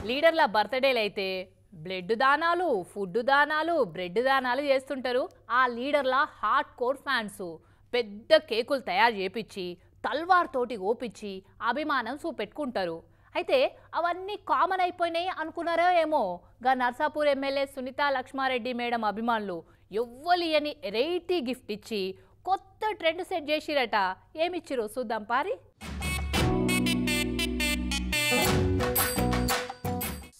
లీడర్ల బర్త్డేలు అయితే బ్లడ్ దానాలు, ఫుడ్ దానాలు, బ్రెడ్ దానాలు చేస్తుంటారు. ఆ లీడర్ల హార్డ్ కోర్ ఫ్యాన్స్ పెద్ద కేకులు తయారు చేపించి తల్వార్ తోటి ఓపించి అభిమానం చూపెట్టుకుంటారు. అయితే అవన్నీ కామన్ అయిపోయినాయి అనుకున్నారో ఏమో. గా నర్సాపూర్ ఎమ్మెల్యే సునీత లక్ష్మారెడ్డి మేడం అభిమానులు ఎవ్వలియని వెరైటీ గిఫ్ట్ ఇచ్చి కొత్త ట్రెండ్ సెట్ చేసిరట. ఏమిచ్చిరో చూద్దాం పారి.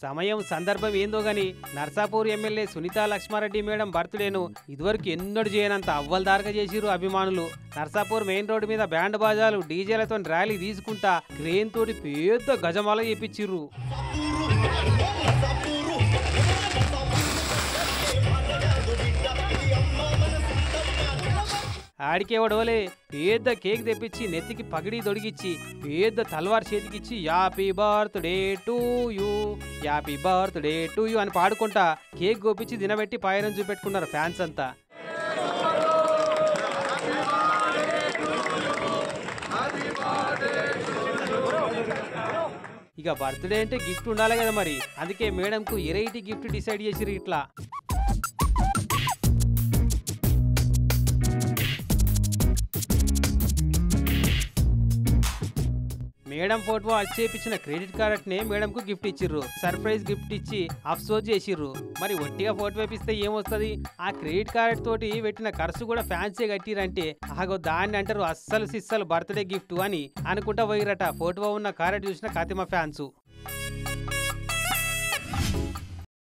సమయం సందర్భం ఏందో గాని నర్సాపూర్ ఎమ్మెల్యే సునీత లక్ష్మారెడ్డి మేడం బర్త్డేను ఇదివరకు ఎన్నడూ చేయనంత అవ్వలదారుగా చేసిరు అభిమానులు. నర్సాపూర్ మెయిన్ రోడ్డు మీద బ్యాండ్ బాజాలు డీజేలతో ర్యాలీ తీసుకుంటా క్రేన్ తోటి పెద్ద గజమాల చేపించిర్రు. ఆడికే వడవలే పెద్ద కేక్ తెప్పించి నెత్తికి పగిడి దొడిగిచ్చి పెద్ద తల్వార్ చేతికిచ్చి happy birthday to you, happy birthday to you అని పాడుకుంటా కేక్ గోపించి తినబెట్టి పాయరం చూపెట్టుకున్నారు ఫ్యాన్స్ అంతా. ఇక బర్త్డే అంటే గిఫ్ట్ ఉండాలి కదా మరి, అందుకే మేడంకు వెరైటీ గిఫ్ట్ డిసైడ్ చేసిరు. ఇట్లా మేడం ఫోటో చేపించిన క్రెడిట్ కార్డ్ మేడంకు గిఫ్ట్ ఇచ్చిర్రు. సర్ప్రైజ్ గిఫ్ట్ ఇచ్చి అఫ్సోస్ చేసిర్రు. మరి ఒట్టిగా ఫోటో వేపిస్తే ఏమొస్తుంది? ఆ క్రెడిట్ కార్డ్ తోటి పెట్టిన ఖర్చు కూడా ఫ్యాన్సీ కట్టిరంటే ఆగో దాన్ని అంటారు అస్సలు సిస్సలు బర్త్డే గిఫ్ట్ అని అనుకుంటా పోయిరట. ఫోటో ఉన్న కార్డ్ చూసిన కతిమ ఫ్యాన్స్.